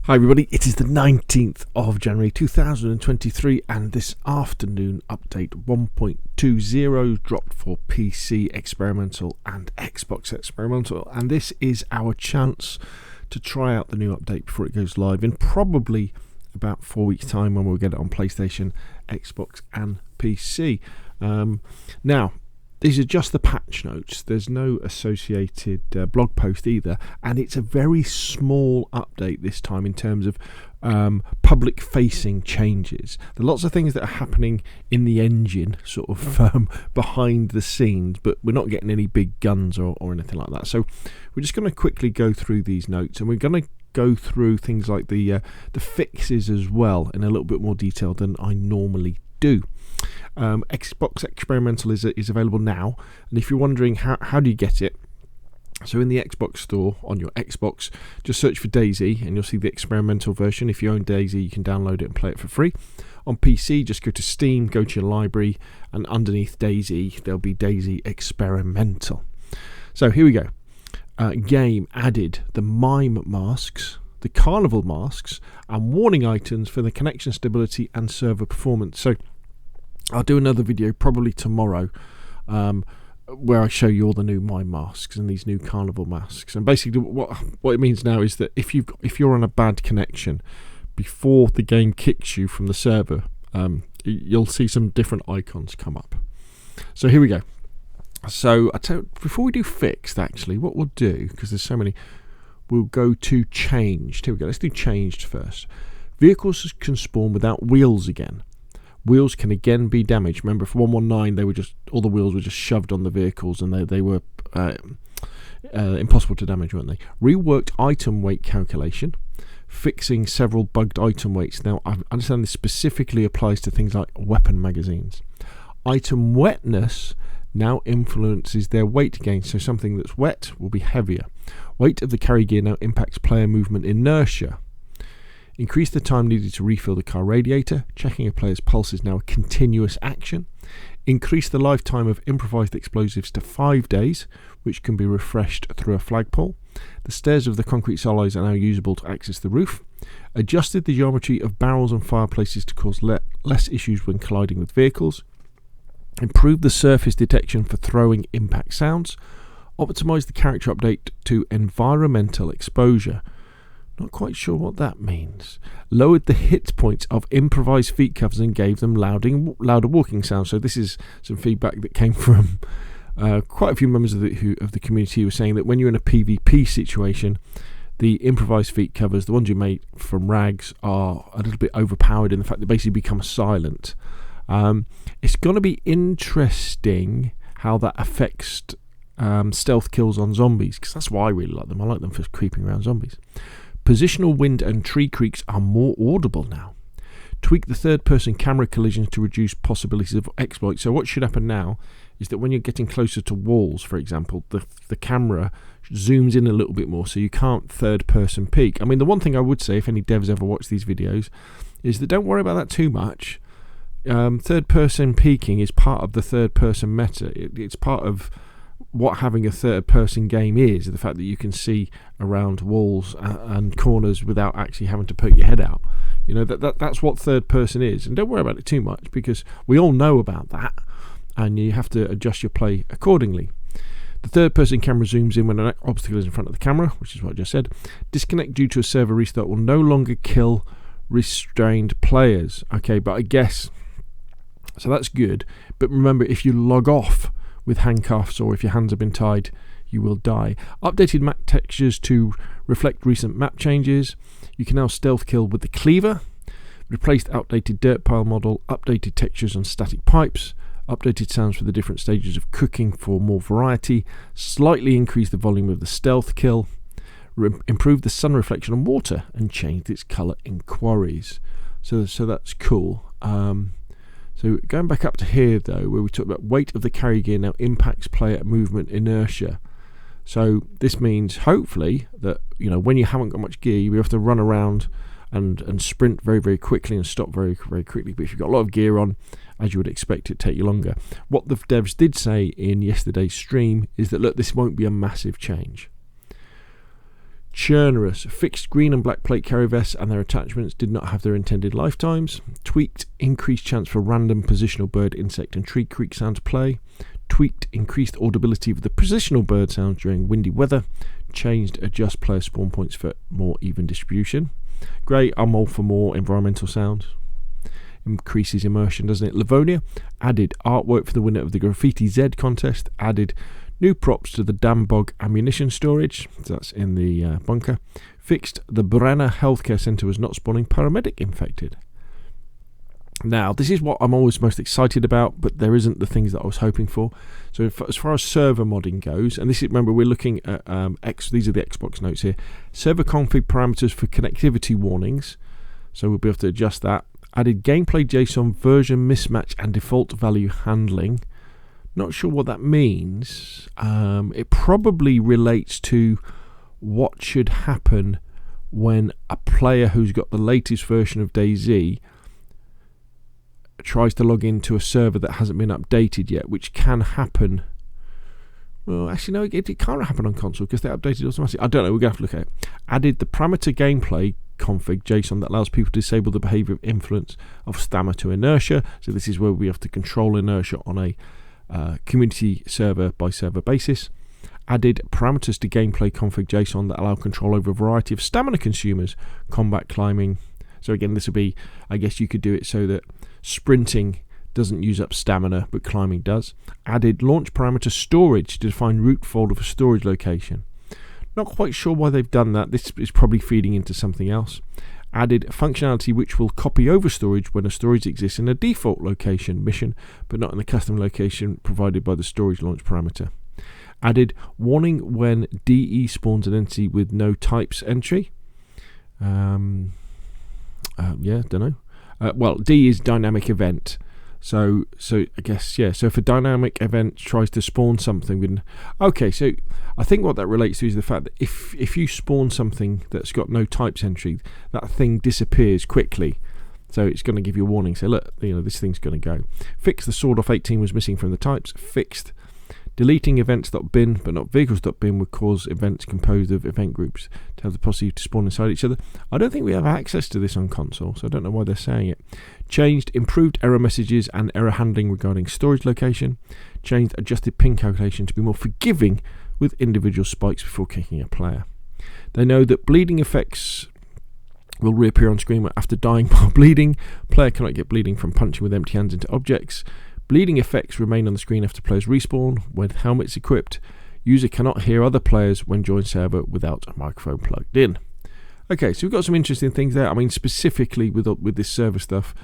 Hi everybody, it is the 19th of January 2023 and this afternoon update 1.20 dropped for PC experimental and Xbox experimental, and this is our chance to try out the new update before it goes live in probably about 4 weeks time when we'll get it on PlayStation, Xbox and PC. Now these are just the patch notes, there's no associated blog post either, and it's a very small update this time in terms of public facing changes. There are lots of things that are happening in the engine sort of behind the scenes, but we're not getting any big guns or anything like that. So we're just going to quickly go through these notes, and we're going to go through things like the fixes as well in a little bit more detail than I normally do. Xbox Experimental is available now, and if you're wondering how do you get it, so in the Xbox store on your Xbox, just search for DayZ and you'll see the experimental version. If you own DayZ, you can download it and play it for free. On PC, just go to Steam, go to your library, and underneath DayZ there'll be DayZ Experimental. So here we go. Game added the mime masks, the carnival masks, and warning items for the connection stability and server performance. So I'll do another video probably tomorrow where I show you all the new mime masks and these new carnival masks. And basically what it means now is that if you're on a bad connection, before the game kicks you from the server, you'll see some different icons come up. So here we go. So before we do fixed, actually, what we'll do, because there's so many, we'll go to changed. Here we go. Let's do changed first. Vehicles can spawn without wheels again. Wheels can again be damaged. Remember, for 119, they were all the wheels were just shoved on the vehicles, and they were impossible to damage, weren't they? Reworked item weight calculation, fixing several bugged item weights. Now, I understand this specifically applies to things like weapon magazines. Item wetness now influences their weight gain, so something that's wet will be heavier. Weight of the carry gear now impacts player movement inertia. Increase the time needed to refill the car radiator. Checking a player's pulse is now a continuous action. Increase the lifetime of improvised explosives to 5 days, which can be refreshed through a flagpole. The stairs of the concrete silos are now usable to access the roof. Adjusted the geometry of barrels and fireplaces to cause less issues when colliding with vehicles. Improved the surface detection for throwing impact sounds. Optimised the character update to environmental exposure. Not quite sure what that means. Lowered the hit points of improvised feet covers and gave them louder walking sounds. So this is some feedback that came from quite a few members of the community who were saying that when you're in a PvP situation, the improvised feet covers, the ones you made from rags, are a little bit overpowered in the fact they basically become silent. It's going to be interesting how that affects stealth kills on zombies, because that's why I really like them. I like them for creeping around zombies. Positional wind and tree creaks are more audible now. Tweak the third-person camera collisions to reduce possibilities of exploits. So what should happen now is that when you're getting closer to walls, for example, the camera zooms in a little bit more, so you can't third-person peek. I mean, the one thing I would say, if any devs ever watch these videos, is that don't worry about that too much. Third-person peeking is part of the third-person meta. It's part of what having a third-person game is, the fact that you can see around walls and corners without actually having to poke your head out. You know, that's what third-person is, and don't worry about it too much, because we all know about that, and you have to adjust your play accordingly. The third-person camera zooms in when an obstacle is in front of the camera, which is what I just said. Disconnect due to a server restart will no longer kill restrained players. Okay, but I guess, so that's good, but remember, if you log off with handcuffs or if your hands have been tied, you will die. Updated map textures to reflect recent map changes. You can now stealth kill with the cleaver. Replaced outdated dirt pile model. Updated textures on static pipes. Updated sounds for the different stages of cooking for more variety. Slightly increased the volume of the stealth kill. Improved the sun reflection on water and changed its colour in quarries. So that's cool. So going back up to here, though, where we talked about weight of the carry gear now impacts player movement inertia. So this means, hopefully, that when you haven't got much gear, you'll have to run around and sprint very, very quickly and stop very, very quickly. But if you've got a lot of gear on, as you would expect, it take you longer. What the devs did say in yesterday's stream is that, look, this won't be a massive change. Churnerous. Fixed green and black plate carry vests and their attachments did not have their intended lifetimes. Tweaked increased chance for random positional bird, insect and tree creak sound to play. Tweaked increased audibility of the positional bird sounds during windy weather. Changed adjust player spawn points for more even distribution. Great, I'm all for more environmental sounds. Increases immersion, doesn't it? Livonia added artwork for the winner of the Graffiti Z contest. Added new props to the Dambog ammunition storage. That's in the bunker. Fixed the Brenner Healthcare Centre was not spawning paramedic infected. Now, this is what I'm always most excited about, but there isn't the things that I was hoping for. So as far as server modding goes, and this is, remember, we're looking at these are the Xbox notes here. Server config parameters for connectivity warnings. So we'll be able to adjust that. Added gameplay JSON version mismatch and default value handling. Not sure what that means. It probably relates to what should happen when a player who's got the latest version of DayZ tries to log into a server that hasn't been updated yet, which can happen. Well, actually, no, it can't happen on console because they're updated automatically. I don't know, we're going to have to look at it. Added the parameter gameplay config JSON that allows people to disable the behavior of influence of stamina to inertia. So this is where we have to control inertia on a community server by server basis. Added parameters to gameplay config JSON that allow control over a variety of stamina consumers, combat, climbing. So again, this will be, I guess you could do it so that sprinting doesn't use up stamina but climbing does. Added launch parameter storage to define root folder for storage location. Not quite sure why they've done that. This is probably feeding into something else. Added functionality which will copy over storage when a storage exists in a default location mission, but not in the custom location provided by the storage launch parameter. Added warning when DE spawns an entity with no types entry. Don't know. Well, D is dynamic event. So I guess, yeah. So if a dynamic event tries to spawn something, okay. So I think what that relates to is the fact that if you spawn something that's got no types entry, that thing disappears quickly. So it's going to give you a warning. So look, this thing's going to go. Fixed the sword off 18 was missing from the types. Fixed deleting events.bin but not vehicles.bin would cause events composed of event groups to have the possibility to spawn inside each other. I don't think we have access to this on console, so I don't know why they're saying it. Changed improved error messages and error handling regarding storage location. Changed adjusted ping calculation to be more forgiving with individual spikes before kicking a player. They know that bleeding effects will reappear on screen after dying while bleeding. Player cannot get bleeding from punching with empty hands into objects. Bleeding effects remain on the screen after players respawn. When helmets equipped, user cannot hear other players when joined server without a microphone plugged in. Okay, so we've got some interesting things there. I mean, specifically with this server stuff,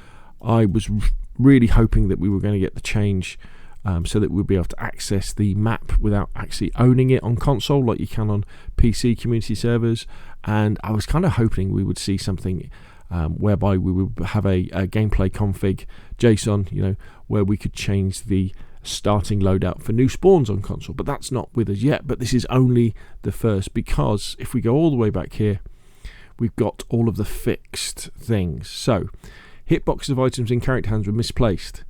I was really hoping that we were going to get the change so that we'll be able to access the map without actually owning it on console like you can on PC community servers. And I was kind of hoping we would see something whereby we would have a gameplay config JSON, where we could change the starting loadout for new spawns on console. But that's not with us yet. But this is only the first, because if we go all the way back here, we've got all of the fixed things. So hitboxes of items in character hands were misplaced.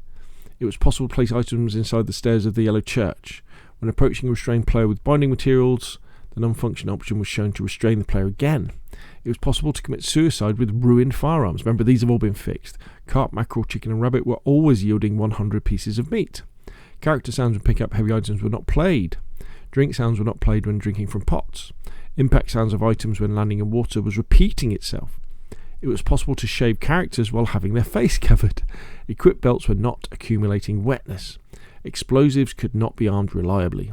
It was possible to place items inside the stairs of the yellow church. When approaching a restrained player with binding materials, the non-function option was shown to restrain the player again. It was possible to commit suicide with ruined firearms. Remember, these have all been fixed. Carp, mackerel, chicken and rabbit were always yielding 100 pieces of meat. Character sounds when picking up heavy items were not played. Drink sounds were not played when drinking from pots. Impact sounds of items when landing in water was repeating itself. It was possible to shave characters while having their face covered. Equipped belts were not accumulating wetness. Explosives could not be armed reliably.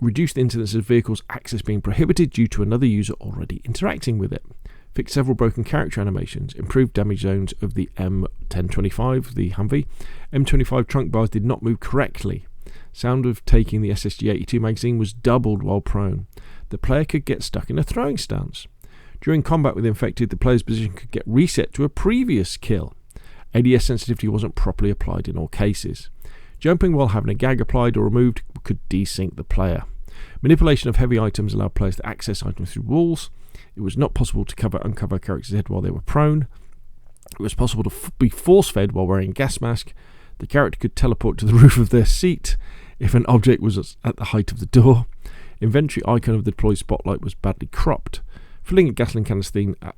Reduced incidence of vehicles access being prohibited due to another user already interacting with it. Fixed several broken character animations. Improved damage zones of the M1025, the Humvee. M25 trunk bars did not move correctly. Sound of taking the SSG-82 magazine was doubled while prone. The player could get stuck in a throwing stance. During combat with infected, the player's position could get reset to a previous kill. ADS sensitivity wasn't properly applied in all cases. Jumping while having a gag applied or removed could desync the player. Manipulation of heavy items allowed players to access items through walls. It was not possible to uncover characters' head while they were prone. It was possible to be force-fed while wearing a gas mask. The character could teleport to the roof of their seat if an object was at the height of the door. Inventory icon of the deployed spotlight was badly cropped. Filling a gasoline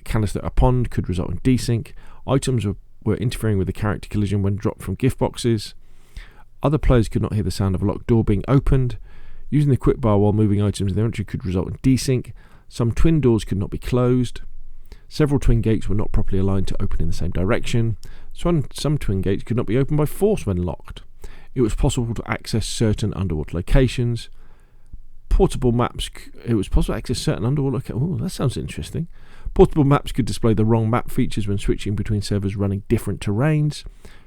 canister a pond could result in desync. Items were interfering with the character collision when dropped from gift boxes. Other players could not hear the sound of a locked door being opened. Using the quick bar while moving items in the inventory could result in desync. Some twin doors could not be closed. Several twin gates were not properly aligned to open in the same direction. Some twin gates could not be opened by force when locked. It was possible to access certain underwater locations. Portable maps. It was possible to access certain underwater locations. Oh, that sounds interesting. Portable maps could display the wrong map features when switching between servers running different terrains.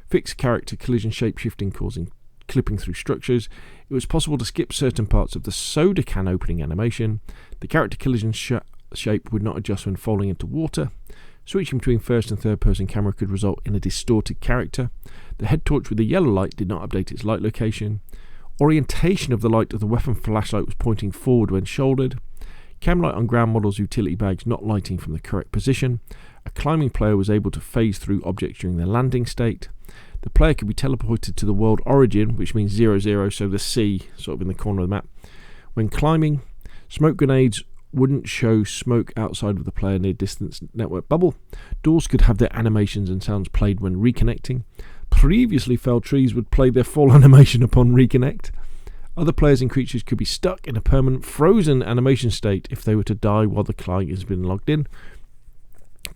Fixed character collision shapeshifting causing clipping through structures. It was possible to skip certain parts of the soda can opening animation. The character collision shape would not adjust when falling into water. Switching between first and third person camera could result in a distorted character. The head torch with the yellow light did not update its light location. Orientation of the light of the weapon flashlight was pointing forward when shouldered. Cam light on ground models utility bags not lighting from the correct position. A climbing player was able to phase through objects during their landing state. The player could be teleported to the world origin, which means 00, so the C sort of in the corner of the map. When climbing, smoke grenades wouldn't show smoke outside of the player near distance network bubble. Doors could have their animations and sounds played when reconnecting. Previously felled trees would play their full animation upon reconnect. Other players and creatures could be stuck in a permanent frozen animation state if they were to die while the client has been logged in.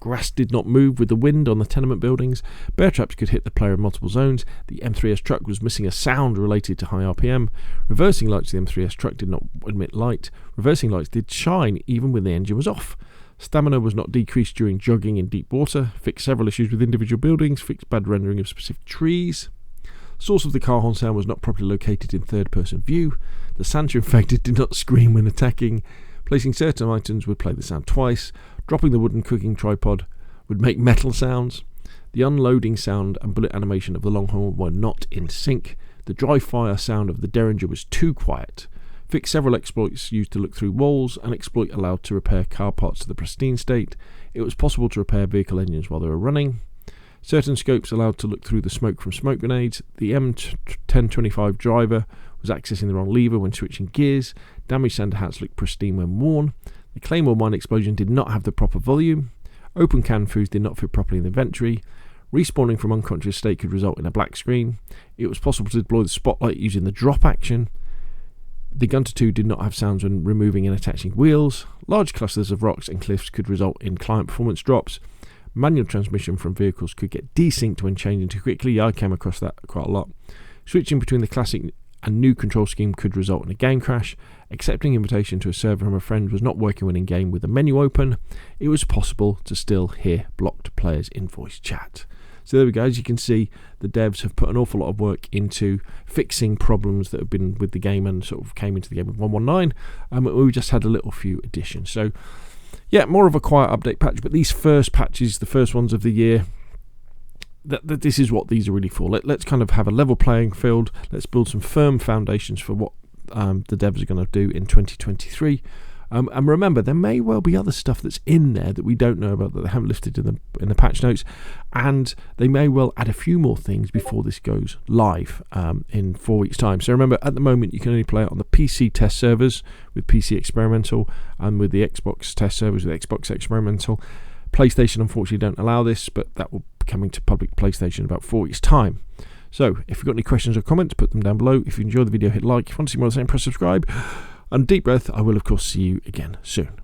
Grass did not move with the wind on the tenement buildings. Bear traps could hit the player in multiple zones. The M3S truck was missing a sound related to high RPM. Reversing lights of the M3S truck did not emit light. Reversing lights did shine even when the engine was off. Stamina was not decreased during jogging in deep water. Fixed several issues with individual buildings. Fixed bad rendering of specific trees. Source of the car horn sound was not properly located in third person view. The Santa infected did not scream when attacking. Placing certain items would play the sound twice. Dropping the wooden cooking tripod would make metal sounds. The unloading sound and bullet animation of the Longhorn were not in sync. The dry fire sound of the Derringer was too quiet. Fixed several exploits used to look through walls. An exploit allowed to repair car parts to the pristine state. It was possible to repair vehicle engines while they were running. Certain scopes allowed to look through the smoke from smoke grenades. The M1025 driver was accessing the wrong lever when switching gears. Damaged sander hats looked pristine when worn. The Claymore mine explosion did not have the proper volume. Open canned foods did not fit properly in the inventory. Respawning from unconscious state could result in a black screen. It was possible to deploy the spotlight using the drop action. The Gunter 2 did not have sounds when removing and attaching wheels. Large clusters of rocks and cliffs could result in client performance drops. Manual transmission from vehicles could get desynced when changing too quickly. Yeah, I came across that quite a lot. Switching between the classic and new control scheme could result in a game crash. Accepting invitation to a server from a friend was not working when in game with the menu open. It was possible to still hear blocked players in voice chat. So there we go. As you can see, the devs have put an awful lot of work into fixing problems that have been with the game and sort of came into the game with 1.19. We just had a little few additions. So yeah, more of a quiet update patch, but these first patches, the first ones of the year, this is what these are really for. Let's kind of have a level playing field. Let's build some firm foundations for what the devs are going to do in 2023. And remember, there may well be other stuff that's in there that we don't know about that they haven't listed in the patch notes, and they may well add a few more things before this goes live in 4 weeks' time. So remember, at the moment you can only play it on the PC test servers with PC Experimental and with the Xbox test servers with Xbox Experimental. PlayStation unfortunately don't allow this, but that will be coming to public PlayStation in about 4 weeks' time. So if you've got any questions or comments, put them down below. If you enjoyed the video, hit like. If you want to see more of the same, press subscribe. And deep breath, I will of course see you again soon.